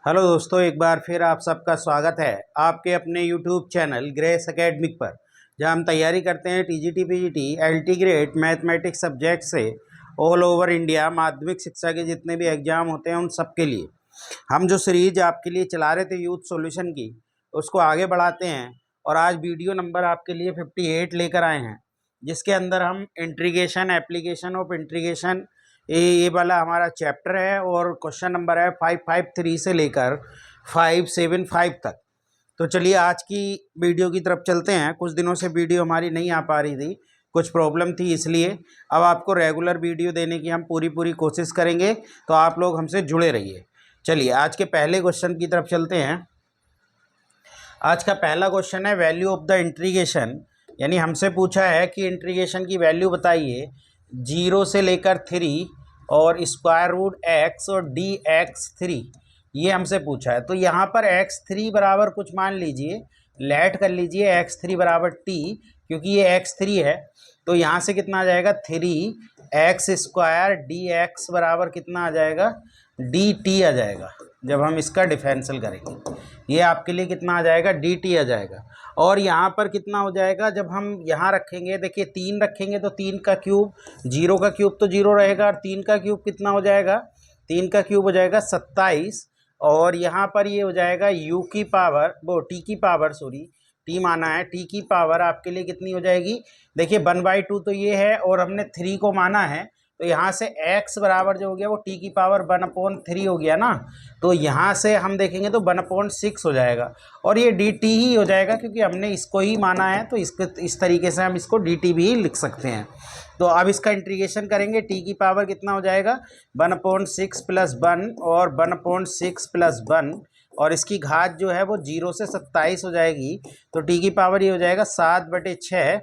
Hello दोस्तों, एक बार फिर आप सबका स्वागत है आपके अपने YouTube चैनल ग्रेस एकेडमिक पर, जहां हम तैयारी करते हैं TGT PGT LT grade mathematics subject से ऑल ओवर इंडिया माध्यमिक शिक्षा के जितने भी एग्जाम होते हैं उन सब के लिए हम जो सीरीज आपके लिए चला रहे थे यूथ सॉल्यूशन की, उसको आगे बढ़ाते हैं। और आज वीडियो नंबर आपके लिए 58 लेकर आए हैं, जिसके अंदर हम इंट्रीगेशन एप्लीकेशन ऑफ इंट्रीगेशन ये वाला हमारा चैप्टर है। और क्वेश्चन नंबर है 553 से लेकर 575 तक। तो चलिए आज की वीडियो की तरफ चलते हैं। कुछ दिनों से वीडियो हमारी नहीं आ पा रही थी, कुछ प्रॉब्लम थी, इसलिए अब आपको रेगुलर वीडियो देने की हम पूरी कोशिश करेंगे। तो आप लोग हमसे जुड़े रहिए। चलिए आज के पहले क्वेश्चन की तरफ चलते हैं। आज का पहला क्वेश्चन है वैल्यू ऑफ द इंट्रीगेशन, यानी हमसे पूछा है कि इंट्रीगेशन की वैल्यू बताइए 0 से लेकर 3 और स्क्वायर रूट x और dx3, ये हमसे पूछा है। तो यहाँ पर x3 बराबर कुछ मान लीजिए, लेट कर लीजिए x3 बराबर t, क्योंकि ये x3 है। तो यहाँ से कितना आ जाएगा 3x स्क्वायर dx बराबर कितना आ जाएगा dt आ जाएगा। जब हम इसका डिफरेंशियल करेंगे ये आपके लिए कितना आ जाएगा dt आ जाएगा। और यहाँ पर कितना हो जाएगा जब हम यहाँ रखेंगे, देखिए 3 रखेंगे तो 3 का क्यूब, 0 का क्यूब तो 0 रहेगा, और 3 का क्यूब कितना हो जाएगा, 3 का क्यूब हो जाएगा 27। और यहाँ पर ये हो जाएगा u की पावर, वो t की पावर, सॉरी t माना है, t की पावर आपके लिए कितनी हो जाएगी, देखिए 1/2 तो ये है, और हमने 3 को माना है, तो यहाँ से x बराबर जो हो गया वो t की पावर 1/3 हो गया ना। तो यहाँ से हम देखेंगे तो 1/6 हो जाएगा, और ये dt ही हो जाएगा क्योंकि हमने इसको ही माना है। तो इसको इस तरीके से हम इसको dt भी लिख सकते हैं। तो अब इसका इंटीग्रेशन करेंगे, t की पावर कितना हो जाएगा 1/6 प्लस 1 और 1/6 प्लस 1, और इसकी घात जो है वो 0 से 27 हो जाएगी। तो t की पावर ये हो जाएगा 7/6,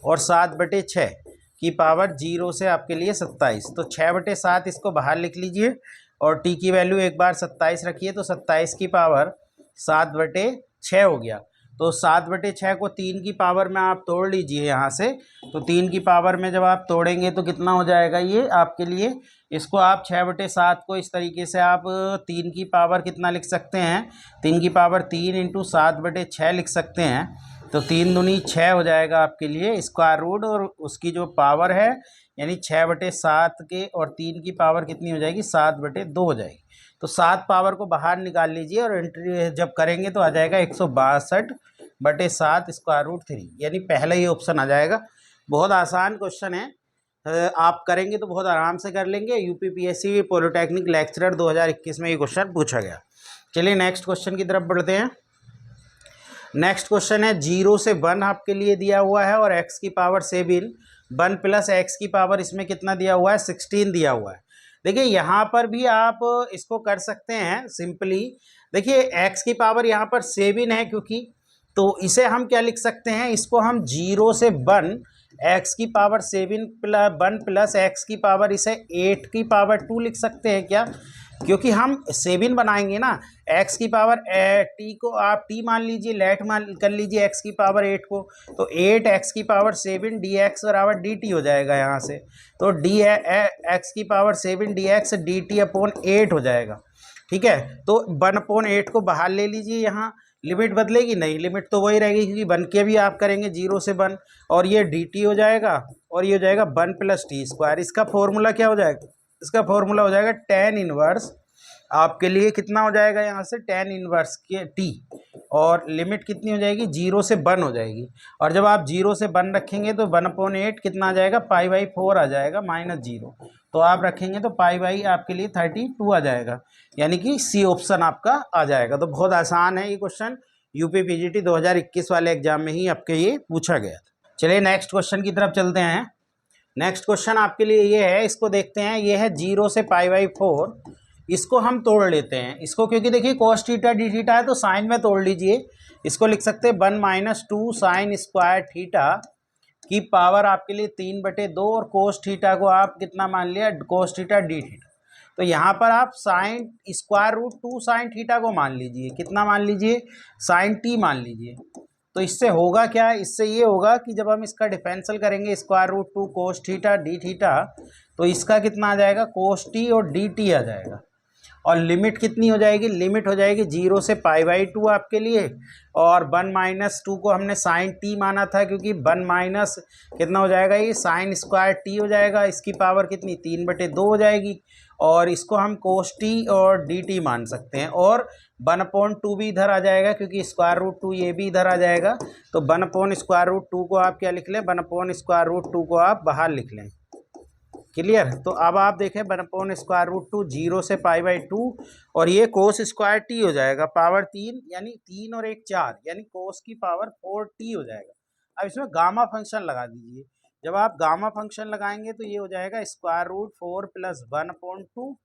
और 7/6 की पावर 0 से आपके लिए 27। तो 6/7 इसको बाहर लिख लीजिए, और t की वैल्यू एक बार 27 रखिए, तो 27 की पावर 7/6 हो गया। तो 7/6 को 3 की पावर में आप तोड़ लीजिए यहाँ से। तो 3 की पावर में जब आप तोड़ेंगे तो कितना हो जाएगा ये आपके लिए, इसको आप 6/7 को इस तरीके से आप 3 की पावर कितना लिख सकते हैं, 3 की पावर 3 इंटू 7/6 लिख सकते हैं। तो 3 दूनी 6 हो जाएगा आपके लिए स्क्वायर रूट, और उसकी जो पावर है यानी 6/7 के, और 3 की पावर कितनी हो जाएगी 7/2 हो जाएगी। तो 7 पावर को बाहर निकाल लीजिए, और एंट्री जब करेंगे तो आ जाएगा 162/7 स्क्वायर रूट 3, यानी पहला ही ऑप्शन आ जाएगा। बहुत आसान क्वेश्चन है, आप करेंगे तो बहुत आराम से कर लेंगे। यूपीपीएससी पॉलिटेक्निक लेक्चरर 2021 में ये क्वेश्चन पूछा गया। चलिए नेक्स्ट क्वेश्चन की तरफ बढ़ते हैं। नेक्स्ट क्वेश्चन है 0 से 1 आपके लिए दिया हुआ है, और x की पावर 7, 1 प्लस x की पावर इसमें कितना दिया हुआ है 16 दिया हुआ है। देखिए यहाँ पर भी आप इसको कर सकते हैं सिंपली। देखिए x की पावर यहाँ पर 7 है क्योंकि, तो इसे हम क्या लिख सकते हैं, इसको हम 0 से 1 x की पावर 7 प्लस 1 प्लस x की पावर, इसे 8 की पावर 2 लिख सकते हैं क्या, क्योंकि हम 7 बनाएंगे ना। x की पावर t को आप t मान लीजिए, लेट मान कर लीजिए x की पावर 8 को, तो 8x की पावर 7 dx बराबर dt हो जाएगा यहाँ से। तो x की पावर 7 dx dt अपॉन 8 हो जाएगा। ठीक है, तो 1/8 को बाहर ले लीजिए, यहाँ लिमिट बदलेगी नहीं, लिमिट तो वही रहेगी क्योंकि 1 के भी आप करेंगे 0 से 1, और ये dt हो जाएगा, और ये हो जाएगा 1 प्लस टी स्क्वायर। इसका फॉर्मूला क्या हो जाएगा, इसका फॉर्मूला हो जाएगा tan इनवर्स, आपके लिए कितना हो जाएगा यहाँ से tan इनवर्स के t, और लिमिट कितनी हो जाएगी 0 से 1 हो जाएगी। और जब आप 0 से 1 रखेंगे तो 1/8 कितना आ जाएगा π/4 आ जाएगा -0। तो आप रखेंगे तो π/ आपके लिए 32 आ जाएगा, यानी कि सी ऑप्शन आपका आ जाएगा। तो बहुत आसान है ये क्वेश्चन, यूपी पीजीटी 2021 वाले एग्जाम में ही आपके ये पूछा गया था। चलिए नेक्स्ट क्वेश्चन की तरफ चलते हैं। नेक्स्ट क्वेश्चन आपके लिए ये है, इसको देखते हैं। ये है 0 से π/4, इसको हम तोड़ लेते हैं इसको, क्योंकि देखिए cos थीटा डी थीटा है तो साइन में तोड़ लीजिए। इसको लिख सकते हैं 1 - 2 साइन स्क्वायर थीटा की पावर आपके लिए 3/2, और cos थीटा को आप कितना मान लिया cos थीटा डी थीटा। तो यहाँ पर आप sine square root 2 sine theta को मान लीजिए, कितना मान लीजिए साइन t मान लीजिए। तो इससे होगा क्या, इससे ये होगा कि जब हम इसका डिफरेंशियल करेंगे square root 2 cos theta D theta, तो इसका कितना आ जाएगा कोस टी और डी टी आ जाएगा। और लिमिट कितनी हो जाएगी, लिमिट हो जाएगी 0 से π/2 आपके लिए, और 1 - 2 को हमने साइन टी माना था, क्योंकि 1 माइनस कितना हो जाएगा, ये साइन स्क्वायर टी हो जाएगा, इसकी पावर कितनी 3/2 हो जाएगी, और इसको हम कोस टी और डी टी मान सकते हैं, और 1/2 भी इधर आ जाएगा, क्योंकि √2 ये भी इधर आ जाएगा, तो 1/√2 को आप क्या लिख लें, 1/√2 को आप बाहर लिख लें। क्लियर। तो अब आप देखें 1/√2 0 से π/2, और ये कोस स्क्वायर टी हो जाएगा, पावर 3, यानी 3 और 1 4, यानी कोस की पावर 4t हो जाएगा। अब इसमें गामा फंक्शन लगा दीजिए। जब आप गामा फंक्शन लगाएंगे तो ये हो जाएगा √4 + 1/2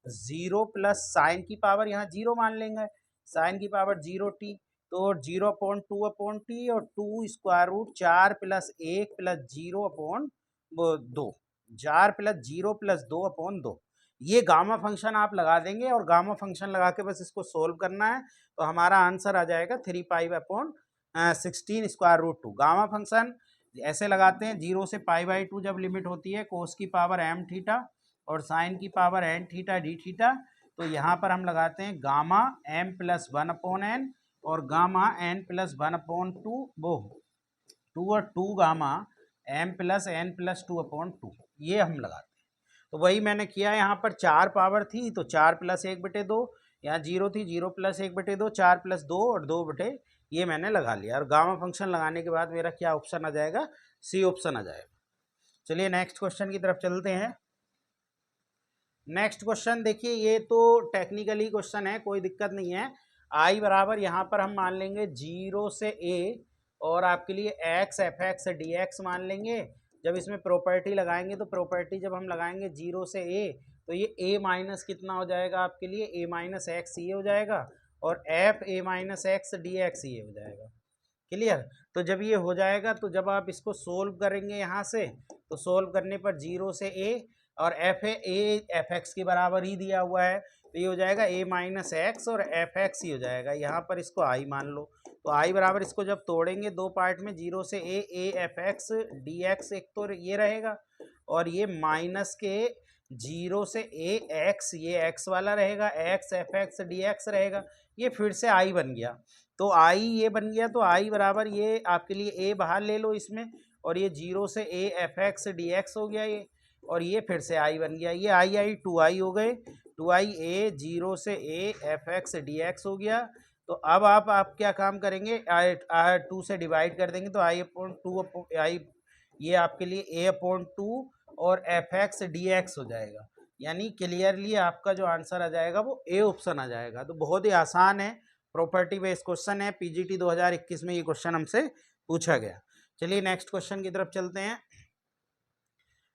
0 प्लस साइन की पावर यहाँ 0 मान लेंगे, साइन की पावर 0t, तो 0/2/t और 2 √4 + 1 + 0/2, 4 + 0 + 2/2, ये गामा फंक्शन आप लगा देंगे, और गामा फंक्शन लगा के बस इसको सोल्व करना है, तो हमारा आंसर आ जाएगा 3π/16 √2। गामा फंक्शन ऐसे लगाते हैं, 0 से π/2 जब लिमिट होती है, कोस की पावर m थीटा और साइन की power n theta D theta, तो यहाँ पर हम लगाते हैं गामा m + 1/n और गामा n + 1/2, वो 2 और 2 गामा m + n + 2/2, ये हम लगाते हैं। तो वही मैंने किया, यहाँ पर 4 पावर थी तो 4 + 1/2, यहाँ 0 थी, 0 + 1/2, 4 + 2 और 2/, ये मैंने लगा लिया, और गामा फंक्शन लगाने के बाद मेरा क्या ऑप्शन आ जाएगा, सी ऑप्शन आ जाएगा। चलिए नेक्स्ट क्वेश्चन की तरफ चलते हैं। नेक्स्ट क्वेश्चन देखिए, ये तो टेक्निकली क्वेश्चन है, कोई दिक्कत नहीं है। आई बराबर यहाँ पर हम मान लेंगे 0 से a, और आपके लिए x f(x) dx मान लेंगे। जब इसमें प्रॉपर्टी लगाएंगे, तो प्रॉपर्टी जब हम लगाएंगे 0 से a, तो ये a माइनस कितना हो जाएगा आपके लिए, a - x ये हो जाएगा, और f a - x dx ये हो जाएगा। क्लियर। तो जब ये हो जाएगा, तो जब आप इसको सोल्व करेंगे यहाँ से, तो सोल्व करने पर 0 से a, और f है a f(x) के बराबर ही दिया हुआ है, तो ये हो जाएगा a - x और f(x) ही हो जाएगा। यहाँ पर इसको i मान लो, तो i बराबर, इसको जब तोड़ेंगे दो पार्ट में, 0 से a f(x) dx एक तो ये रहेगा, और ये माइनस के 0 से a x, ये x वाला रहेगा, x f(x) dx रहेगा, ये फिर से i बन गया। तो i ये बन गया, तो i बराबर ये आपके लिए a बाहर ले लो इसमें, और ये 0 से a f(x) dx हो गया ये, और ये फिर से i बन गया, ये i 2i हो गए, 2i a 0 से a f(x) dx हो गया। तो अब आप क्या काम करेंगे, 2 से डिवाइड कर देंगे, तो i/2 i, ये आपके लिए a/2 और f(x) dx हो जाएगा, यानी क्लियरली आपका जो आंसर आ जाएगा वो ए ऑप्शन आ जाएगा। तो बहुत ही आसान है, प्रॉपर्टी बेस्ड क्वेश्चन है, पीजीटी 2021 में ये क्वेश्चन हमसे पूछा गया। चलिए नेक्स्ट क्वेश्चन की तरफ चलते हैं।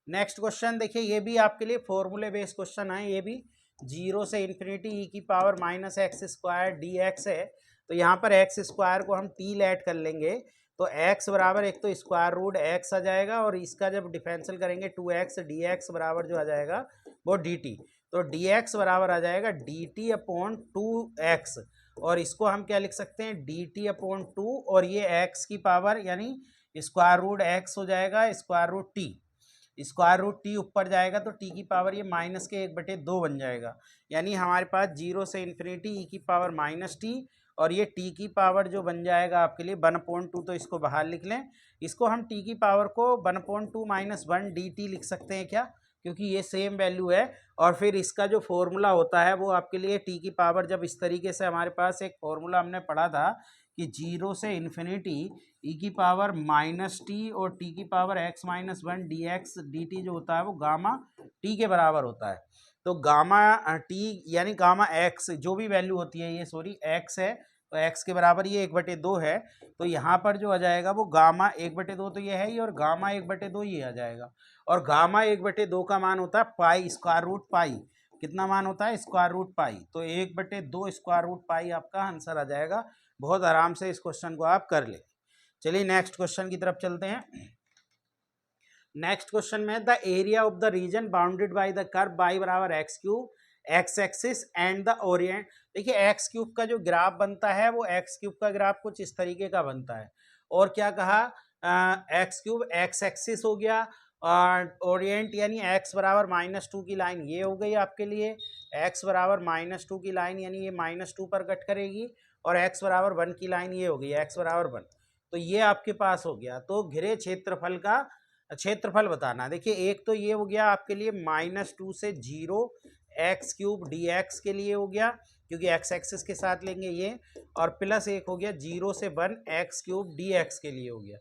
नेक्स्ट क्वेश्चन देखिए, ये भी आपके लिए फॉर्मूले बेस्ड क्वेश्चन है, ये भी 0 से इन्फिनिटी e⁻⁻x² dx है। तो यहाँ पर x² को हम t ऐड कर लेंगे, तो x बराबर एक तो √x आ जाएगा, और इसका जब डिफरेंशियल करेंगे 2x dx बराबर जो आ जाएगा वो dt, तो dx बराबर आ जाएगा dt/2x, और इसको हम क्या लिख सकते हैं, dt/2, और ये x की पावर यानी √x हो जाएगा, √t, √t ऊपर जाएगा तो t की पावर ये माइनस के 1/2 बन जाएगा, यानी हमारे पास 0 से इन्फिनिटी e⁻⁻t, और ये t की पावर जो बन जाएगा आपके लिए 1/2, तो इसको बाहर लिख लें। इसको हम t की पावर को 1/2 - 1 dt लिख सकते हैं क्या, क्योंकि ये सेम वैल्यू है। और फिर इसका जो फॉर्मूला होता है वो आपके लिए t की पावर, जब इस तरीके से हमारे पास एक फॉर्मूला हमने पढ़ा था कि 0 से इन्फिनिटी e⁻−t और t की पावर x - 1 dx dt जो होता है वो गामा t के बराबर होता है। तो गामा t यानी गामा x जो भी वैल्यू होती है, ये सॉरी x है, तो x के बराबर ये 1/2 है, तो यहाँ पर जो आ जाएगा वो गामा 1/2 तो ये है ही, और गामा 1/2 ये आ जाएगा, और गामा 1/2 का मान होता है पाई, √पाई, कितना मान होता है, √पाई, तो 1/2 √पाई आपका आंसर आ जाएगा। बहुत आराम से इस क्वेश्चन को आप कर ले। चलिए नेक्स्ट क्वेश्चन की तरफ चलते हैं। नेक्स्ट क्वेश्चन में the area of the reason bounded by the curve y बराबर x³ x axis and the Orient. देखिए x³ का जो ग्राफ बनता है वो x³ का ग्राफ कुछ इस तरीके का बनता है, और क्या कहा, x³ x एक्सिस हो गया, ओरिएंट यानी x बराबर -2 की लाइन ये हो गई आपके लिए, x बराबर -2 की लाइन यानी ये -2 पर कट करेगी, और x बराबर 1 की लाइन ये हो गई x बराबर 1। तो ये आपके पास हो गया। तो घिरे क्षेत्रफल का क्षेत्रफल बताना। देखिए एक तो ये हो गया आपके लिए -2 से 0 x³ dx के लिए हो गया, क्योंकि x एक्सिस के साथ लेंगे ये, और प्लस एक हो गया 0 से 1 x³ dx के लिए हो गया।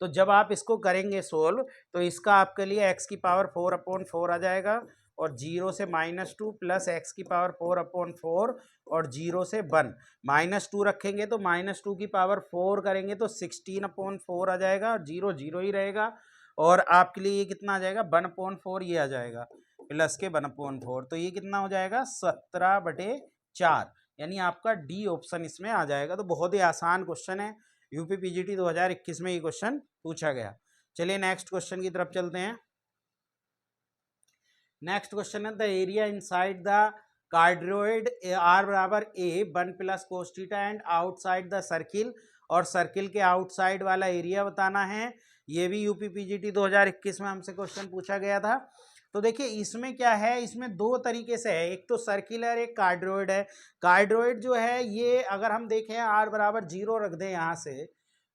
तो जब आप इसको करेंगे सोल्व, तो इसका आपके लिए x की पावर 4/4 आ जाएगा, और 0 से -2 प्लस x की पावर 4/4 और 0 से 1 -2 रखेंगे तो -2 की पावर 4 करेंगे तो 16/4 आ जाएगा, और 0 0 ही रहेगा, और आपके लिए ये कितना आ जाएगा 1/4 ये आ जाएगा, प्लस के 1/4, तो ये कितना हो जाएगा 17/4, यानी आपका डी ऑप्शन इसमें आ जाएगा। तो बहुत ही आसान क्वेश्चन है, यूपी पीजीटी 2021 में ये क्वेश्चन पूछा गया। चलिए नेक्स्ट क्वेश्चन की तरफ चलते हैं। नेक्स्ट क्वेश्चन है the area inside the cardioid R बराबर A 1 plus cos theta and outside the circle, और सर्किल के आउटसाइड वाला एरिया बताना है। ये भी यूपी पीजीटी 2021 में हमसे क्वेश्चन पूछा गया था। तो देखिए इसमें क्या है, इसमें दो तरीके से है, एक तो सर्किलर एक कार्डियोइड है। कार्डियोइड जो है ये अगर हम देखें आर बराबर 0 रख दें यहाँ से,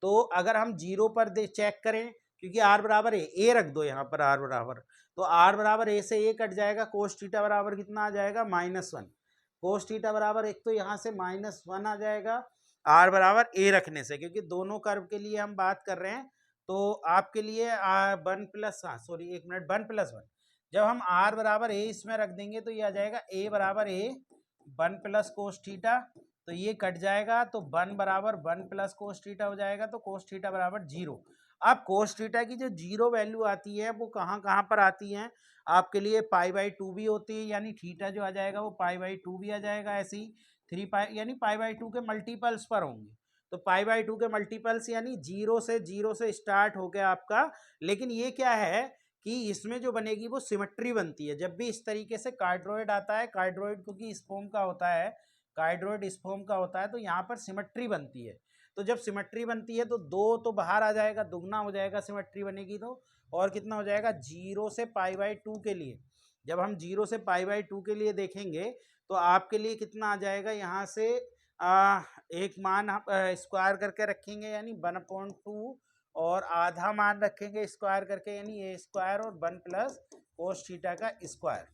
तो अगर हम 0 पर चेक करें, क्योंकि आर बराबर ए रख दो यहाँ पर, आर बराबर, तो आर बराबर ए से ए कट जाएगा, कोस थीटा बराबर कितना आ जाएगा -1, कोस थीटा बराबर एक तो यहाँ से -1 आ जाएगा आर बराबर ए रखने से, क्योंकि दोनों कर्व के लिए हम बात कर रहे हैं। तो आपके लिए 1+1 जब हम आर बराबर ए इसमें रख देंगे तो ये आ जाएगा ए बराबर ए 1 प्लस कोस थीटा, तो ये कट जाएगा, तो 1 बराबर 1 प्लस कोस थीटा हो जाएगा, तो कोस थीटा बराबर 0। अब कोस थीटा की जो 0 वैल्यू आती है वो कहाँ कहाँ पर आती है, आपके लिए π/2 भी होती है, यानी थीटा जो आ जाएगा वो π/2 भी आ जाएगा, ऐसे ही 3π यानी π/2 के मल्टीपल्स पर होंगे। तो π/2 के मल्टीपल्स यानी 0 से स्टार्ट हो गया आपका। लेकिन ये क्या है कि इसमें जो बनेगी वो सिमेट्री बनती है। जब भी इस तरीके से कार्डियोइड आता है, कार्डियोइड क्योंकि इस फॉर्म का होता है, कार्डियोइड इस फॉर्म का होता है, तो यहाँ पर सिमेट्री बनती है। तो जब सिमेट्री बनती है तो 2 तो बाहर आ जाएगा, दुगना हो जाएगा सिमेट्री बनेगी तो, और कितना हो जाएगा 0 से π/2 के लिए। जब हम 0 से π/2 के लिए देखेंगे तो आपके लिए कितना आ जाएगा, यहाँ से एक मान स्क्वायर करके रखेंगे यानी 1/2, और आधा मान रखेंगे स्क्वायर करके यानी ए स्क्वायर, और 1 प्लस कोस थीटा का स्क्वायर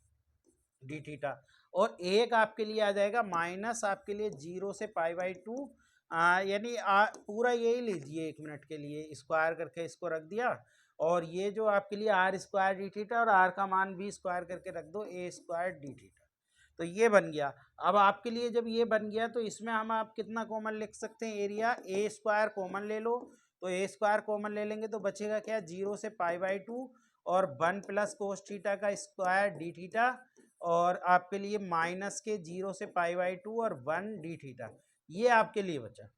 डी थीटा, और एक आपके लिए आ जाएगा माइनस आपके लिए 0 से π/2, यानी पूरा यही लीजिए 1 मिनट के लिए, स्क्वायर करके इसको रख दिया, और ये जो आपके लिए आर स्क्वायर डी थीटा, और आर का मान भी स्क्वायर करके रख दो ए स्क्वायर डी थीटा, तो ये बन गया। अब आपके लिए जब ये बन गया तो इसमें हम आप कितना कॉमन लिख सकते हैं, एरिया ए स्क्वायर कॉमन ले लो, तो ए स्क्वायर कॉमन ले लेंगे तो बचेगा क्या 0 से π/2 और 1 प्लस कोस थीटा का स्क्वायर डी थीटा, और आपके लिए माइनस के 0 से π/2 और 1 डी थीटा, ये आपके लिए बचा।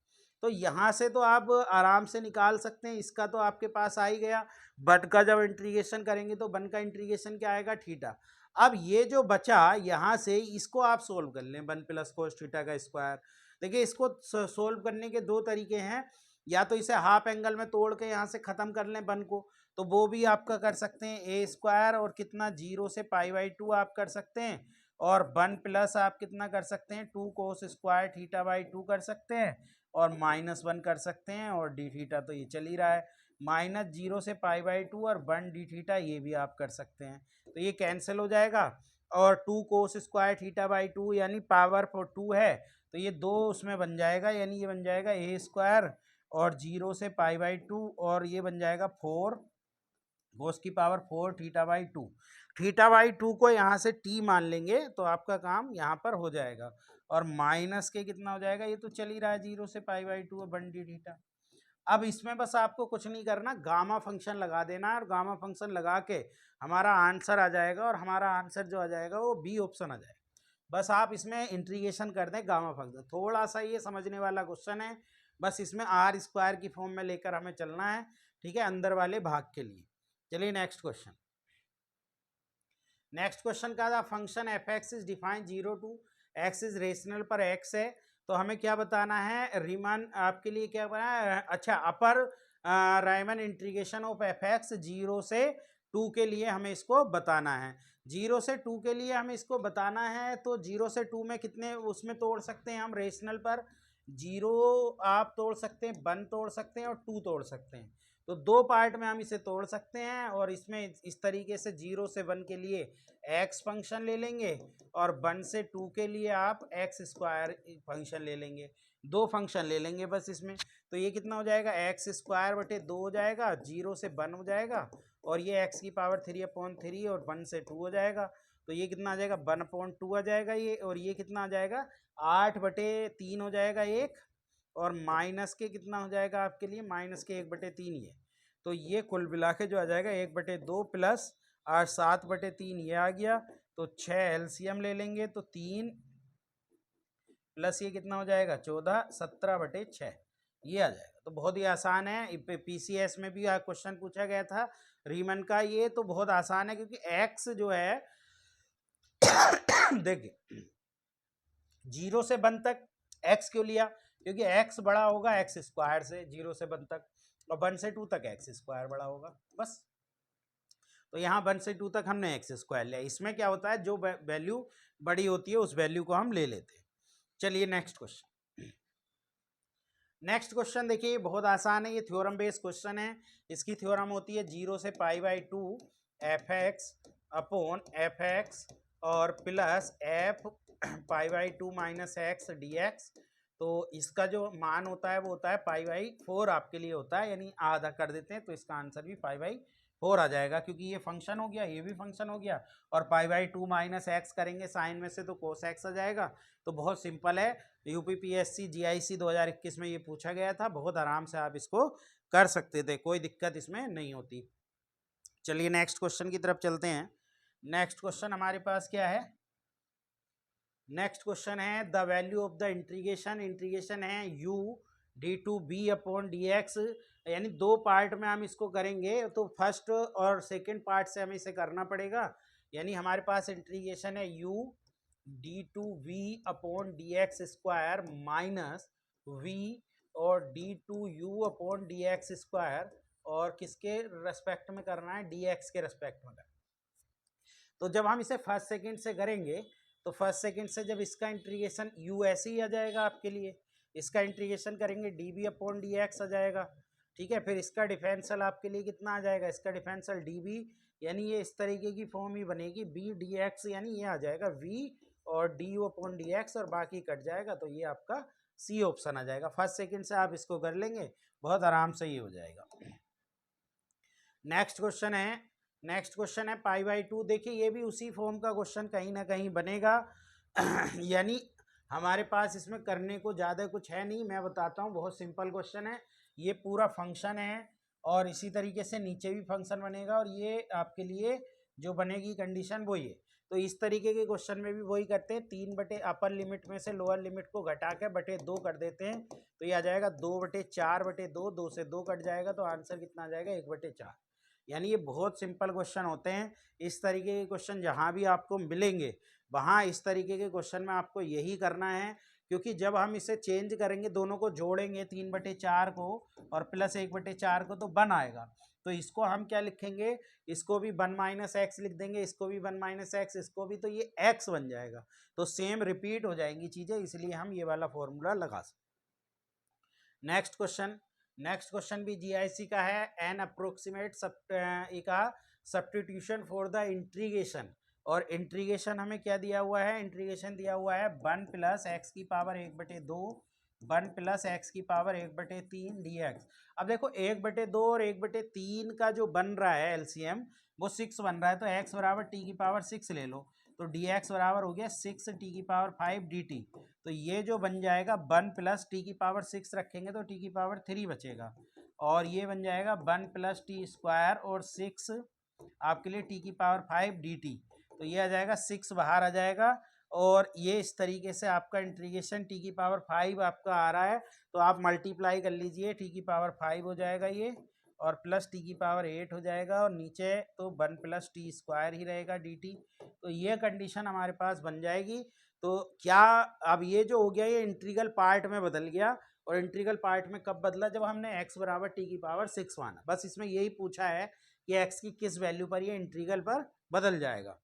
तो यहाँ से तो आप आराम से निकाल सकते हैं, इसका तो आपके पास आ ही गया। 1 का जब इंटीग्रेशन करेंगे तो 1 का इंटीग्रेशन क्या आएगा थीटा। अब ये जो बचा यहाँ से इसको आप सोल्व कर लें, 1 प्लस कोस थीटा का स्क्वायर। देखिए इसको सोल्व करने के दो तरीके हैं, या तो इसे हाफ एंगल में तोड़ के यहाँ से ख़त्म कर लें 1 को, तो वो भी आपका कर सकते हैं ए स्क्वायर, और कितना 0 से π/2 आप कर सकते हैं, और 1 प्लस आप कितना कर सकते हैं 2 कोस स्क्वायर थीटा/2 कर सकते हैं, और -1 कर सकते हैं, और डी थीटा तो ये चल ही रहा है, -0 से π/2 और 1 डी थीटा ये भी आप कर सकते हैं, तो ये कैंसिल हो जाएगा, और 2 कोस स्क्वायर थीटा/2 यानी पावर 2 है, तो ये 2 उसमें बन जाएगा, यानी ये बन जाएगा ए स्क्वायर, और 0 से π/2, और ये बन जाएगा 4 कोस की पावर 4 थीटा/2। थीटा/2 को यहाँ से टी मान लेंगे तो आपका काम यहाँ पर हो जाएगा, और माइनस के कितना हो जाएगा, ये तो चल ही रहा है 0 से π/2 और 1 डी थीटा। अब इसमें बस आपको कुछ नहीं करना, गामा फंक्शन लगा देना है, और गामा फंक्शन लगा के हमारा आंसर आ जाएगा, और हमारा आंसर जो आ जाएगा वो बी ऑप्शन आ जाएगा। बस आप इसमें इंटीग्रेशन कर दें गामा फंक्शन, थोड़ा सा ये समझने वाला क्वेश्चन है, बस इसमें आर स्क्वायर की फॉर्म में लेकर हमें चलना है, ठीक है, अंदर वाले भाग के लिए। चलिए नेक्स्ट क्वेश्चन। नेक्स्ट क्वेश्चन का था function F x is define 0 to x is rational पर x है, तो हमें क्या बताना है, रीमान आपके लिए क्या बनाना है, अच्छा upper Riemann integration of F X 0 से 2 के लिए हमें इसको बताना है। 0 से 2 के लिए हमें इसको बताना है, तो 0 से 2 में कितने उसमें तोड़ सकते हैं हम रेशनल पर। 0 आप तोड़ सकते हैं, 1 तोड़ सकते हैं और 2 तोड़ सकते हैं। तो 2 पार्ट में हम इसे तोड़ सकते हैं और इसमें इस तरीके से 0 से 1 के लिए x फंक्शन ले लेंगे और 1 से 2 के लिए आप x स्क्वायर फंक्शन ले लेंगे। 2 फंक्शन ले लेंगे बस इसमें। तो ये कितना हो जाएगा, एक्स स्क्वायर बटे 2 हो जाएगा, 0 से 1 हो जाएगा और ये x की पावर 3/3 और 1 से 2 हो जाएगा। तो ये कितना आ जाएगा, 1/2 आ जाएगा ये, और ये कितना आ जाएगा 8/3 हो जाएगा एक, और माइनस के कितना हो जाएगा आपके लिए, माइनस के 1/3 ये। तो ये कुल मिला के जो आ जाएगा 1/2 प्लस 7/3 ये आ गया। तो 6 एलसीएम ले लेंगे तो 3 प्लस ये कितना हो जाएगा 14, 17/6 ये आ जाएगा। तो बहुत ही आसान है, पीसीएस में भी क्वेश्चन पूछा गया था रीमन का, ये तो बहुत आसान है क्योंकि एक्स जो है देखिए 0 से 1 तक एक्स क्यों लिया, क्योंकि एक्स बड़ा होगा एक्स स्क्वायर से 0 से 1 तक, और 1 से 2 तक एक्स स्क्वायर बड़ा होगा बस। तो यहाँ 1 से 2 तक हमने एक्स स्क्वायर लिया। इसमें क्या होता है, जो वैल्यू बड़ी होती है उस वैल्यू को हम ले लेते हैं। चलिए नेक्स्ट क्वेश्चन। नेक्स्ट क्वेश्चन देखिए बहुत आसान है, ये थ्योरम बेस्ड क्वेश्चन है। इसकी थ्योरम होती है 0 से π/2 fx अपॉन fx और plus f π/2 minus x dx। तो इसका जो मान होता है वो होता है π/4 आपके लिए होता है, यानी आधा कर देते हैं तो इसका आंसर भी π/4 आ जाएगा, क्योंकि ये फंक्शन हो गया, ये भी फंक्शन हो गया, और π/2 माइनस एक्स करेंगे साइन में से तो कोस एक्स आ जाएगा। तो बहुत सिंपल है, यूपीपीएससी जीआईसी 2021 में ये पूछा गया था, बहुत आराम से आप इसको कर सकते थे, कोई दिक्कत इसमें नहीं होती। चलिए नेक्स्ट क्वेश्चन की तरफ चलते हैं। नेक्स्ट क्वेश्चन हमारे पास क्या है, नेक्स्ट क्वेश्चन है the value of the integration, integration है u d2b अपॉन dx, यानी 2 पार्ट में हम इसको करेंगे, तो फर्स्ट और सेकंड पार्ट से हमें इसे करना पड़ेगा। यानी हमारे पास इंटीग्रेशन है u d2v upon dx square minus v और d2u अपॉन dx स्क्वायर, और किसके रेस्पेक्ट में करना है, dx के रेस्पेक्ट में करना है। तो जब हम इसे फर्स्ट सेकंड से करेंगे तो फर्स्ट सेकंड से जब इसका इंटीग्रेशन u ऐसे ही आ जाएगा आपके लिए, इसका इंटीग्रेशन करेंगे db अपॉन dx आ जाएगा, ठीक है। फिर इसका डिफरेंशियल आपके लिए कितना आ जाएगा, इसका डिफरेंशियल db, यानी ये इस तरीके की फॉर्म ही बनेगी b dx, यानी ये आ जाएगा v और du अपॉन dx और बाकी कट जाएगा, तो ये आपका सी ऑप्शन आ जाएगा। फर्स्ट सेकंड से आप इसको कर लेंगे, बहुत आराम से ये हो जाएगा। नेक्स्ट क्वेश्चन है, नेक्स्ट क्वेश्चन है π/2। देखिए ये भी उसी फॉर्म का क्वेश्चन कहीं ना कहीं बनेगा यानी हमारे पास इसमें करने को ज़्यादा कुछ है नहीं, मैं बताता हूँ, बहुत सिंपल क्वेश्चन है। ये पूरा फंक्शन है और इसी तरीके से नीचे भी फंक्शन बनेगा, और ये आपके लिए जो बनेगी कंडीशन वो ये। तो इस तरीके के क्वेश्चन में भी वही करते हैं, 3 अपर लिमिट में से लोअर लिमिट को घटा के 2 कर देते हैं, तो ये आ जाएगा 2/4/2, 2 से 2 कट जाएगा, तो आंसर कितना आ जाएगा 1/4। यानी ये बहुत सिंपल क्वेश्चन होते हैं। इस तरीके के क्वेश्चन जहाँ भी आपको मिलेंगे वहाँ इस तरीके के क्वेश्चन में आपको यही करना है, क्योंकि जब हम इसे चेंज करेंगे, दोनों को जोड़ेंगे 3/4 को और प्लस 1/4 को, तो 1 आएगा। तो इसको हम क्या लिखेंगे, इसको भी 1 माइनस एक्स लिख देंगे, इसको भी 1 माइनस एक्स, इसको भी, तो ये एक्स बन जाएगा। तो सेम रिपीट हो जाएंगी चीज़ें, इसलिए हम ये वाला फॉर्मूला लगा सकते। नेक्स्ट क्वेश्चन, नेक्स्ट क्वेश्चन भी जीआईसी का है, N approximate substitution for the integration, और इंटीग्रेशन हमें क्या दिया हुआ है, इंटीग्रेशन दिया हुआ है 1 प्लस एक्स की पावर 1/2, 1 प्लस एक्स की पावर 1/3 dx। अब देखो 1/2 और 1/3 का जो बन रहा है एलसीएम वो 6 बन रहा है, तो x बराबर टी की पावर 6 ले लो, तो dx बराबर हो गया 6 टी की पावर 5 dt। तो ये जो बन जाएगा 1 प्लस टी की पावर 6 रखेंगे तो टी की पावर 3 बचेगा, और ये बन जाएगा 1 प्लस टी स्क्वायर और 6 आपके लिए टी की पावर 5 dt। तो ये आ जाएगा 6 बाहर आ जाएगा, और ये इस तरीके से आपका इंटीग्रेशन टी की पावर 5 आपका आ रहा है, तो आप मल्टीप्लाई कर लीजिए, टी की पावर 5 हो जाएगा ये, और प्लस टी की पावर 8 हो जाएगा, और नीचे तो 1 प्लस टी स्क्वायर ही रहेगा dt। तो ये कंडीशन हमारे पास बन जाएगी। तो क्या अब ये जो हो गया ये इंटीग्रल पार्ट में बदल गया, और इंटीग्रल पार्ट में कब बदला, जब हमने x बराबर टी की पावर 6 माना। बस इसमें यही पूछा है कि x की किस वैल्यू पर ये इंटीग्रल पर बदल जाएगा।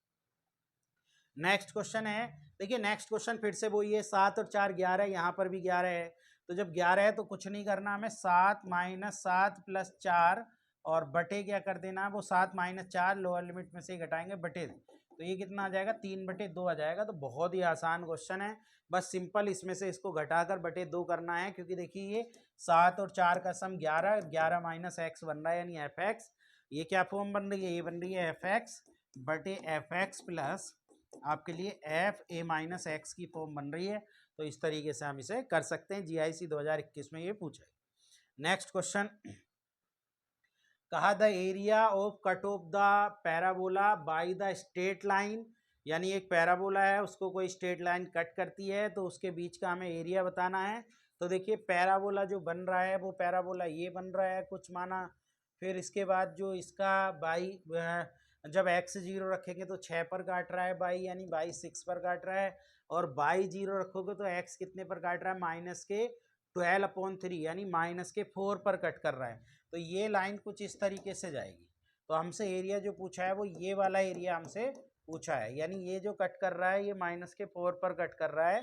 नेक्स्ट क्वेश्चन है, देखिए नेक्स्ट क्वेश्चन फिर से वही है, 7 और 4 11, यहाँ पर भी 11 है। तो जब 11 है तो कुछ नहीं करना हमें, 7 माइनस 7 प्लस 4 और बटे क्या कर देना, वो 7 माइनस 4 लोअर लिमिट में से ही घटाएंगे, बटे, तो ये कितना आ जाएगा, 3/2 आ जाएगा। तो बहुत ही आसान क्वेश्चन है, बस सिंपल इसमें से इसको घटाकर बटे 2 करना है, क्योंकि देखिए ये 7 और 4 का सम 11, 11 माइनस एक्स बन रहा है यानी एफ एक्स। ये क्या फॉर्म बन रही है, ये बन रही है एफ एक्स बटे एफ एक्स प्लस आपके लिए एफ ए माइनस एक्स की फॉर्म बन रही है। तो इस तरीके से हम इसे कर सकते हैं, जीआईसी 2021 में ये पूछा है। नेक्स्ट क्वेश्चन, कहा the area of cut off the parabola by the straight line, यानी एक पैराबोला है उसको कोई स्ट्रेट लाइन कट करती है तो उसके बीच का हमें एरिया बताना है। तो देखिए पैराबोला जो बन रहा है वो पैराबोला ये बन रहा है कुछ माना, फिर इसके बाद जो इसका बाई जब x 0 रखेंगे तो 6 पर काट रहा है बाई, यानी बाई 6 पर काट रहा है, और बाई 0 रखोगे तो x कितने पर काट रहा है, माइनस के 12/3 यानी माइनस के 4 पर कट कर रहा है। तो ये लाइन कुछ इस तरीके से जाएगी। तो हमसे एरिया जो पूछा है वो ये वाला एरिया हमसे पूछा है, यानी ये जो कट कर रहा है ये माइनस के 4 पर कट कर रहा है,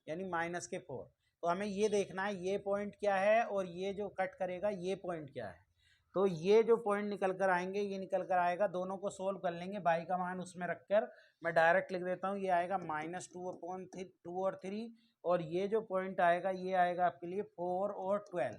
यानी माइनस के 4। तो हमें ये देखना है ये पॉइंट क्या है और ये जो कट करेगा ये पॉइंट क्या है। तो ये जो पॉइंट निकल कर आएंगे ये निकल कर आएगा, दोनों को सोल्व कर लेंगे, बाई का मान उसमें रखकर मैं डायरेक्ट लिख देता हूँ, ये आएगा -2/2 और 3, और ये जो पॉइंट आएगा ये आएगा आपके लिए 4 और 12।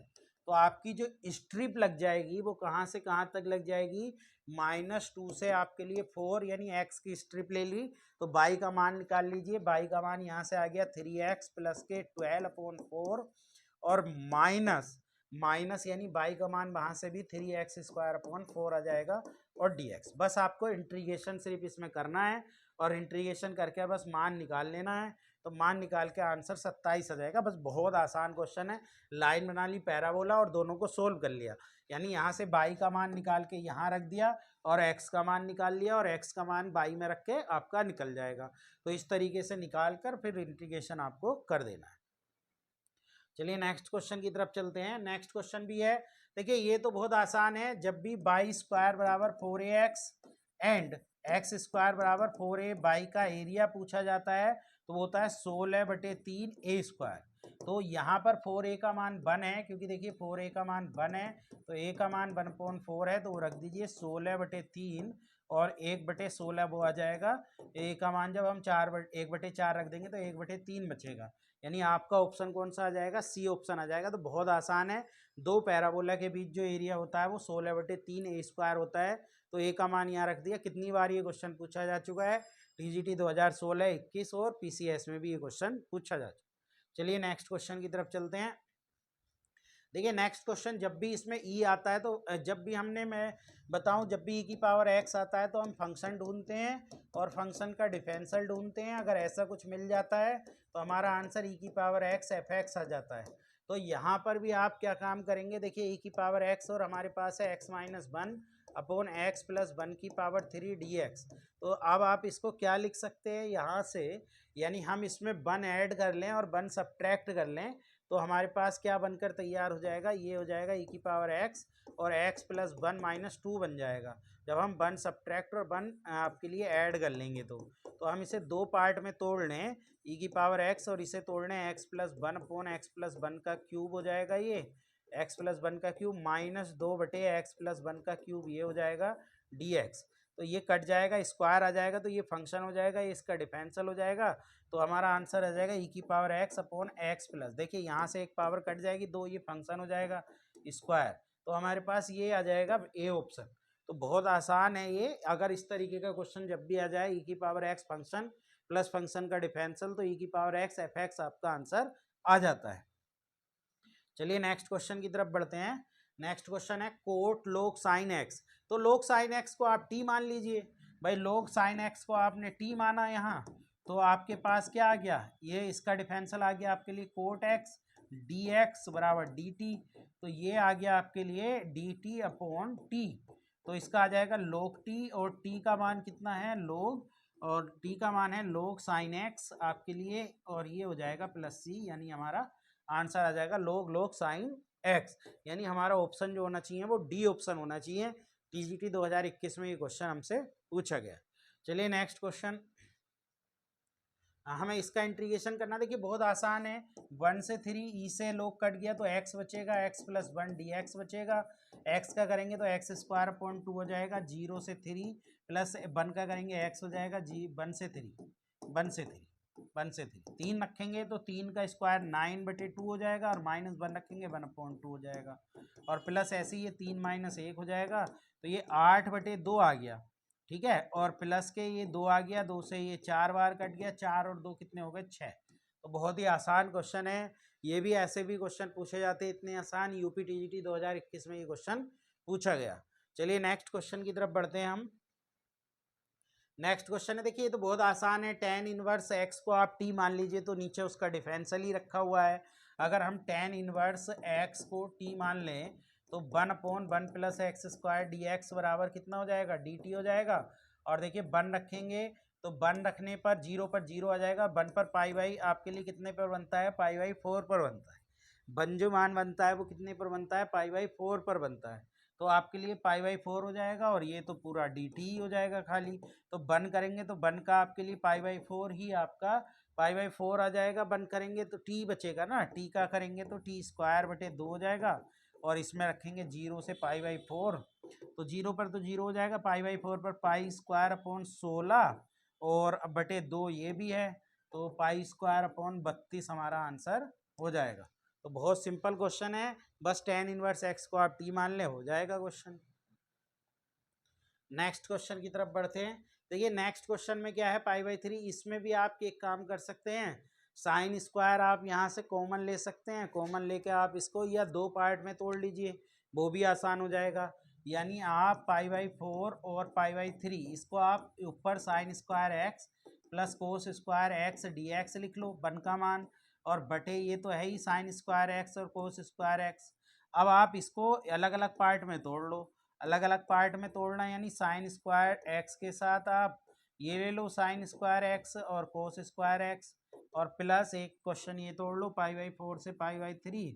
तो आपकी जो स्ट्रिप लग जाएगी वो कहाँ से कहाँ तक लग जाएगी, -2 से आपके लिए 4, यानी x की स्ट्रिप ले ली, तो बाई का मान निकाल लीजिए, बाई का मान यहाँ से आ गया 3x प्लस के 12/4 और माइनस यानी बाई का मान वहाँ से भी 3x² 4 आ जाएगा और dx। बस आपको इंटीग्रेशन सिर्फ इसमें करना है और इंटीग्रेशन करके बस मान निकाल लेना है, तो मान निकाल के आंसर 27 आ जाएगा। बस बहुत आसान क्वेश्चन है, लाइन बना ली पैराबोला और दोनों को सोल्व कर लिया, यानी यहाँ से बाई का मान निकाल के यहाँ रख दिया और x का मान निकाल लिया और x का मान बाई में रख के आपका निकल जाएगा। तो इस तरीके से निकाल कर फिर इंटीग्रेशन आपको कर देना है। चलिए नेक्स्ट क्वेश्चन की तरफ चलते हैं। नेक्स्ट क्वेश्चन भी है, देखिए ये तो बहुत आसान है, जब भी बाई स्क्वायर बराबर 4ax एंड एक्स स्क्वायर बराबर 4a बाई का एरिया पूछा जाता है तो वो होता है 16/3a²। तो यहाँ पर 4a का मान 1 है, क्योंकि देखिए 4a का मान 1 है तो a का मान 1/4 है, तो वो रख दीजिए 16/3 और 1/16 वो आ जाएगा। a का मान जब हम 1/4 रख देंगे तो 1/3 बचेगा, यानी आपका ऑप्शन कौन सा आ जाएगा, सी ऑप्शन आ जाएगा। तो बहुत आसान है, दो पैराबोला के बीच जो एरिया होता है वो 16/3a² होता है। तो ए का मान यहाँ रख दिया। कितनी बार ये क्वेश्चन पूछा जा चुका है, टीजीटी 2016-21 और पीसीएस में भी ये क्वेश्चन पूछा जा चुका है। चलिए नेक्स्ट क्वेश्चन की तरफ चलते हैं। देखिए नेक्स्ट क्वेश्चन, जब भी इसमें ई आता है तो जब भी मैं बताऊं, जब भी ई की पावर एक्स आता है तो हम फंक्शन ढूंढते हैं और फंक्शन का डिफरेंशियल ढूंढते हैं। अगर ऐसा कुछ मिल जाता है तो हमारा आंसर ई की पावर एक्स एफ एक्स आ जाता है। तो यहाँ पर भी आप क्या काम करेंगे, देखिए ई की पावर एक्स और हमारे पास है x-1/x+1 तो अब आप इसको क्या लिख सकते हैं यहाँ से, यानी हम इसमें 1 ऐड कर लें और 1 सब्ट्रैक्ट कर लें तो हमारे पास क्या बनकर तैयार हो जाएगा, ये हो जाएगा ई की पावर एक्स और x+1 - 2 बन जाएगा। जब हम 1 सब्ट्रैक्ट और 1 आपके लिए ऐड कर लेंगे तो हम इसे दो पार्ट में तोड़ लें, ई की पावर एक्स और इसे तोड़ लें x+1/x+1 का क्यूब हो जाएगा, ये x+1 का क्यूब -2/x+1 का क्यूब ये हो जाएगा dx। तो ये कट जाएगा, स्क्वायर आ जाएगा तो ये फंक्शन हो जाएगा, ये इसका डिफरेंशियल हो जाएगा। तो हमारा आंसर आ जाएगा ई की पावर x/x+। देखिए यहाँ से एक पावर कट जाएगी, दो ये फंक्शन हो जाएगा स्क्वायर, तो हमारे पास ये आ जाएगा ए ऑप्शन। तो बहुत आसान है ये, अगर इस तरीके का क्वेश्चन जब भी आ जाए ई की power x function plus function का डिफरेंशियल तो ई की पावर एक्स एफ एक्स आपका आंसर आ जाता है। चलिए नेक्स्ट क्वेश्चन की तरफ बढ़ते हैं। नेक्स्ट क्वेश्चन है कोट log sin x। तो log sin x को आप t मान लीजिए भाई, log sin x को आपने t माना यहाँ, तो आपके पास क्या आ गया, ये इसका डिफरेंशियल आ गया आपके लिए कोट x dx बराबर dt। तो ये आ गया आपके लिए dt/t। तो इसका आ जाएगा log t और t का मान कितना है log, और t का मान है log sin x आपके लिए, और ये हो जाएगा प्लस c, यानी हमारा आंसर आ जाएगा log sin x। यानी हमारा ऑप्शन जो होना चाहिए वो डी ऑप्शन होना चाहिए। टीजीटी 2021 में ये क्वेश्चन हमसे पूछा गया। चलिए नेक्स्ट क्वेश्चन, हमें इसका इंटीग्रेशन करना, देखिए बहुत आसान है। 1 से 3 ई से लोग कट गया तो x बचेगा, x प्लस 1 dx बचेगा। x का करेंगे तो एक्स स्क्वायर अपॉन 2 हो जाएगा। 0 से 3 प्लस 1 का करेंगे x हो जाएगा 1 से 3 3 रखेंगे तो 3 का स्क्वायर 9/2 हो जाएगा, और -1 रखेंगे 1/2 हो जाएगा, और प्लस ऐसे ही ये 3 - 1 हो जाएगा, तो ये 8/2 आ गया। ठीक है, और प्लस के ये 2 आ गया, 2 से ये 4 बार कट गया, 4 और 2 कितने हो गए 6। तो बहुत ही आसान क्वेश्चन है। ये भी ऐसे भी क्वेश्चन पूछे जाते हैं इतने आसान, यूपी टीजीटी 2021 में ये क्वेश्चन पूछा गया। चलिए नेक्स्ट क्वेश्चन की तरफ बढ़ते हैं हम। नेक्स्ट क्वेश्चन है, देखिए ये तो बहुत आसान है। tan इनवर्स x को आप t मान लीजिए तो नीचे उसका डिफरेंशियल ही रखा हुआ है। अगर हम tan इनवर्स x को t मान लें तो 1/1 plus x square D x बराबर कितना हो जाएगा, dt हो जाएगा। और देखिए 1 रखेंगे तो 1 रखने पर 0 आ जाएगा। 1 पर पाई बाई आपके लिए कितने पर बनता है, पाई बाई 4 पर बनता है। 1 जो मान बनता है वो कितने पर बनता है, पाई बाई 4 पर बनता है। तो आपके लिए पाई बाई 4 हो जाएगा, और ये तो पूरा dt ही हो जाएगा खाली। तो 1 करेंगे तो 1 का आपके लिए पाई बाई 4 ही आपका पाई बाई 4 आ जाएगा। 1 करेंगे तो t बचेगा ना, t का करेंगे तो t स्क्वायर बटे 2 हो जाएगा, और इसमें रखेंगे 0 से पाई बाई 4, तो 0 पर तो 0 हो जाएगा, पाई बाई 4 पर पाई स्क्वायर अपॉन 16, और अब बटे 2 ये भी है, तो पाई स्क्वायर अपॉन 32 हमारा आंसर हो जाएगा। तो बहुत सिंपल क्वेश्चन है, बस tan इनवर्स x को आप t मान ले, हो जाएगा क्वेश्चन। नेक्स्ट क्वेश्चन की तरफ बढ़ते हैं। देखिए नेक्स्ट क्वेश्चन में क्या है, पाई बाई 3। इसमें भी आप एक काम कर सकते हैं, साइन स्क्वायर आप यहाँ से कॉमन ले सकते हैं। कॉमन लेके आप इसको या 2 पार्ट में तोड़ लीजिए, वो भी आसान हो जाएगा। यानी आप पाई बाई 4 और पाई बाई 3 इसको आप ऊपर sine square x plus cos square X D x लिख लो 1 का मान, और बटे ये तो है ही साइन स्क्वायर एक्स और कोस स्क्वायर एक्स। अब आप इसको अलग अलग पार्ट में तोड़ लो। अलग अलग पार्ट में तोड़ना यानी साइन स्क्वायर एक्स के साथ आप ये ले लो साइन स्क्वायर एक्स और कोस स्क्वायर एक्स, और प्लस एक क्वेश्चन ये तोड़ लो पाई बाई 4 से pi by 3,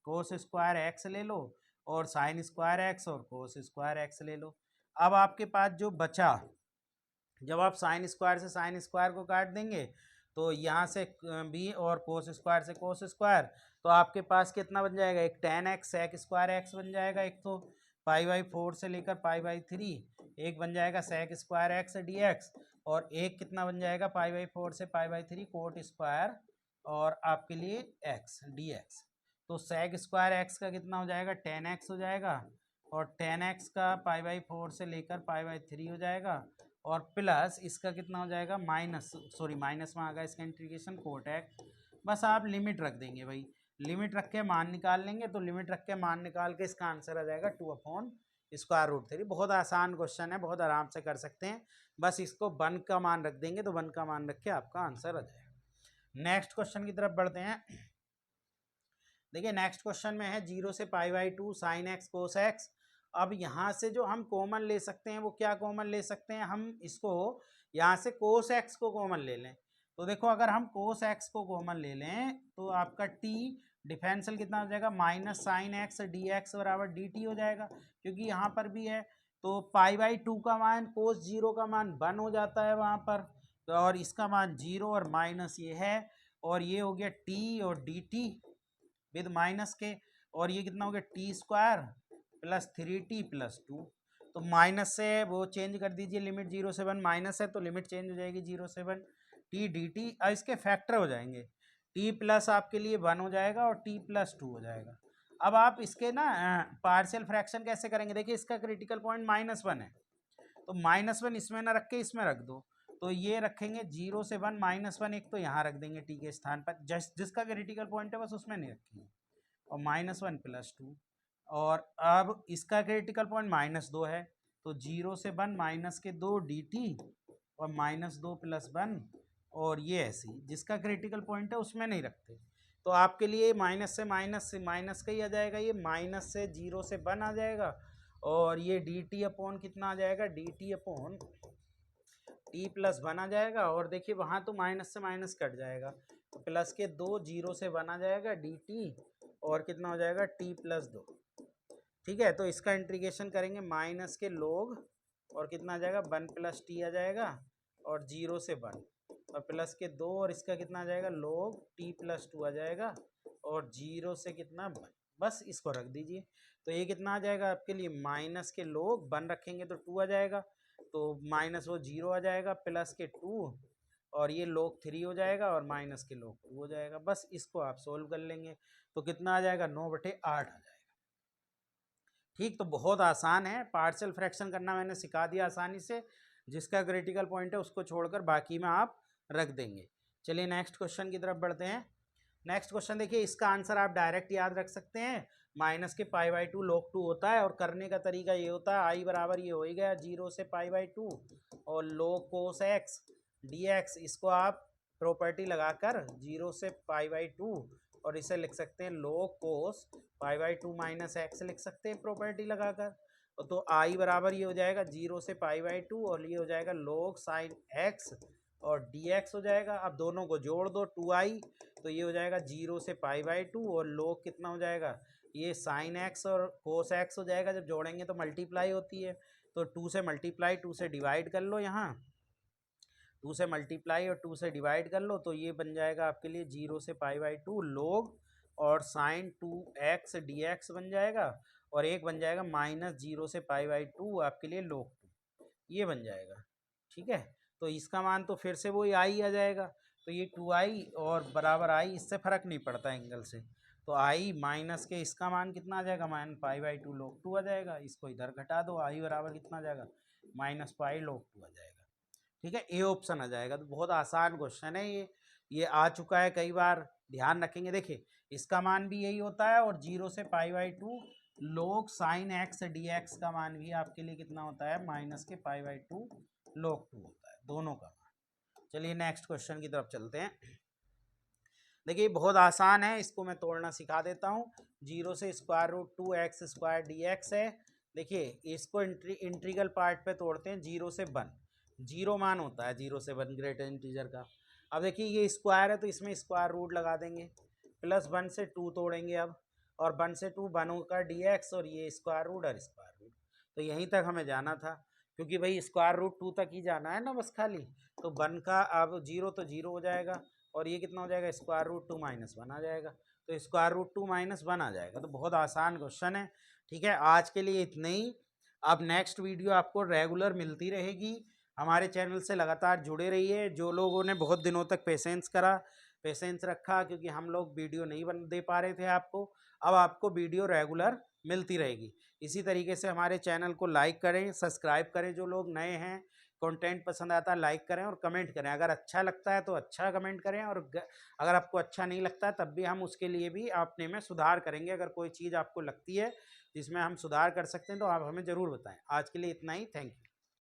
cos square x ले लो, और साइन स्क्वायर एक्स और कोस स्क्वायर एक्स ले लो। अब आपके पास जो बचा, जब आप साइन स्क्वायर से साइन स्क्वायर को काट देंगे तो यहाँ से बी, और कोस स्क्वायर से कोस स्क्वायर, तो आपके पास कितना बन जाएगा, एक tan x sec square X बन जाएगा, एक तो पाई बाई 4 से लेकर पाई बाई 3, एक बन जाएगा sec square X D X, और एक कितना बन जाएगा पाई बाई 4 से पाई बाई 3 कोट स्क्वायर और आपके लिए एक्स डी एक्स। तो सेक स्क्वायर एक्स का कितना हो जाएगा, tan x हो जाएगा, और tan x का पाई बाई 4 से लेकर पाई बाई 3 हो जाएगा, और प्लस इसका कितना हो जाएगा माइनस, सॉरी माइनस में आ गया इसका इंटीग्रेशन कोट एक्स। बस आप लिमिट रख देंगे भाई, लिमिट रख के मान निकाल लेंगे, तो लिमिट रख के मान निकाल के इसका आंसर आ जाएगा 2/√3। बहुत आसान क्वेश्चन है, बहुत आराम से कर सकते हैं। बस इसको 1 का मान रख देंगे तो 1 का मान रख के आपका आंसर आ जाएगा। नेक्स्ट क्वेश्चन की तरफ बढ़ते हैं। देखिए नेक्स्ट क्वेश्चन में है 0 से pi by 2 sine x cos x. अब यहाँ से जो हम कॉमन ले सकते हैं वो क्या कॉमन ले सकते हैं, हम इसको यहाँ से कोस एक्स को कॉमन ले लें। तो देखो अगर हम कोस एक्स को कॉमन ले लें तो आपका टी डिफरेंशियल कितना हो जाएगा, minus sine x D x बराबर डी टी हो जाएगा, क्योंकि यहाँ पर भी है। तो पाई बाई 2 का मान कोस 0 का मान 1 हो जाता है वहाँ पर, तो और इसका मान 0 और माइनस ये है, और ये हो गया टी और डी टी विद माइनस के, और ये कितना हो गया T square plus 3t plus 2। तो माइनस से वो चेंज कर दीजिए, लिमिट 0 से 1 माइनस है तो लिमिट चेंज हो जाएगी 0 से 1 टी डी टी, इसके फैक्टर हो जाएंगे, t प्लस आपके लिए 1 हो जाएगा और t प्लस 2 हो जाएगा। अब आप इसके ना पार्शियल फ्रैक्शन कैसे करेंगे, देखिए इसका क्रिटिकल पॉइंट -1 है, तो -1 इसमें ना रख के इसमें रख दो, तो ये रखेंगे 0 से 1 -1, एक तो यहाँ रख देंगे t के स्थान पर, जिसका क्रिटिकल पॉइंट है बस उसमें नहीं रखेंगे, और -1 प्लस 2, और अब इसका क्रिटिकल पॉइंट -2 है, तो 0 से 1 माइनस के 2 dt और -2 प्लस 1, और ये ऐसी जिसका क्रिटिकल पॉइंट है उसमें नहीं रखते। तो आपके लिए माइनस से माइनस का ही आ जाएगा, ये माइनस से 0 से 1 आ जाएगा, और ये dt अपॉन कितना आ जाएगा, dt अपॉन t प्लस 1 आ जाएगा, और देखिए वहाँ तो माइनस से माइनस कट जाएगा, तो प्लस के 2 0 से 1 आ जाएगा dt, और कितना हो जाएगा t प्लस 2, ठीक है, तो इसका इंटीग्रेशन करेंगे माइनस के लोग और कितना आ जाएगा 1 + t आ जाएगा और 0 से 1 और प्लस के 2 और इसका कितना आ जाएगा log t + 2 आ जाएगा और 0 से कितना 1। बस इसको रख दीजिए, तो ये कितना आ जाएगा आपके लिए माइनस के लोग 1 रखेंगे तो 2 आ जाएगा, तो माइनस वो 0 आ जाएगा प्लस के 2 और ये log 3 हो जाएगा और माइनस के log 2 हो जाएगा। बस इसको आप सोल्व कर लेंगे तो कितना आ जाएगा 9/8 आ जाएगा। ठीक, तो बहुत आसान है, पार्शियल फ्रैक्शन करना मैंने सिखा दिया आसानी से, जिसका क्रिटिकल पॉइंट है उसको छोड़कर बाकी में आप रख देंगे। चलिए नेक्स्ट क्वेश्चन की तरफ बढ़ते हैं। नेक्स्ट क्वेश्चन देखिए, इसका आंसर आप डायरेक्ट याद रख सकते हैं, माइनस के π/2 log 2 होता है और करने का तरीका ये होता है, i बराबर ये हो ही गया 0 से π/2 और log cos x dx, इसको आप प्रॉपर्टी लगाकर 0 से π/2 और इसे लिख सकते हैं log cos π/2 माइनस एक्स लिख सकते हैं प्रॉपर्टी लगाकर, तो i बराबर ये हो जाएगा 0 से π/2 और ये हो जाएगा log sin x और dx हो जाएगा। अब दोनों को जोड़ दो 2i, तो ये हो जाएगा 0 से π/2 और log कितना हो जाएगा, ये sin x और cos x हो जाएगा, जब जोड़ेंगे तो मल्टीप्लाई होती है, तो 2 से मल्टीप्लाई 2 से डिवाइड कर लो, यहाँ 2 से मल्टीप्लाई और 2 से डिवाइड कर लो, तो ये बन जाएगा आपके लिए 0 से π/2 log और sin 2x dx बन जाएगा और एक बन जाएगा माइनस 0 से π/2 आपके लिए log 2, ये बन जाएगा। ठीक है, तो इसका मान तो फिर से वही आई आ जाएगा, तो ये 2i और बराबर i, इससे फ़र्क नहीं पड़ता एंगल से, तो i माइनस के इसका मान कितना आ जाएगा -π/2 log 2 आ जाएगा, इसको इधर घटा दो, i बराबर कितना आ जाएगा -π log 2 आ जाएगा। ठीक है, ए ऑप्शन आ जाएगा। तो बहुत आसान क्वेश्चन है ये आ चुका है कई बार, ध्यान रखेंगे। देखिए इसका मान भी यही होता है और 0 से π/2 log sin x dx का मान भी आपके लिए कितना होता है माइनस के π/2 log 2 होता है, दोनों का मान। चलिए नेक्स्ट क्वेश्चन की तरफ चलते हैं। देखिए बहुत आसान है, इसको मैं तोड़ना सिखा देता हूँ। 0 से √2x² dx है। देखिए इसको इंटीग्रल पार्ट पे तोड़ते हैं, 0 से 1, 0 मान होता है 0 से 1 ग्रेटर इंटीजर का। अब देखिए ये स्क्वायर है तो इसमें स्क्वायर रूट लगा देंगे, प्लस 1 से 2 तोड़ेंगे अब, और 1 से 2 1 का dx और ये स्क्वायर रूट और स्क्वायर रूट, तो यहीं तक हमें जाना था, क्योंकि भाई स्क्वायर रूट 2 तक ही जाना है ना बस खाली। तो 1 का अब 0 तो 0 हो जाएगा और ये कितना हो जाएगा स्क्वायर रूट 2 - 1 आ जाएगा, तो स्क्वायर रूट 2 - 1 आ जाएगा। तो बहुत आसान क्वेश्चन है। ठीक है, आज के लिए इतना ही। अब नेक्स्ट वीडियो आपको रेगुलर मिलती रहेगी, हमारे चैनल से लगातार जुड़े रहिए। जो लोगों ने बहुत दिनों तक पेशेंस रखा, क्योंकि हम लोग वीडियो नहीं बन दे पा रहे थे आपको, अब आपको वीडियो रेगुलर मिलती रहेगी। इसी तरीके से हमारे चैनल को लाइक करें, सब्सक्राइब करें, जो लोग नए हैं, कंटेंट पसंद आता है लाइक करें और कमेंट करें। अगर अच्छा लगता है तो अच्छा कमेंट करें, और अगर आपको अच्छा नहीं लगता है तब भी हम उसके लिए भी अपने में सुधार करेंगे। अगर कोई चीज़ आपको लगती है जिसमें हम सुधार कर सकते हैं तो आप हमें ज़रूर बताएं। आज के लिए इतना ही, थैंक यू।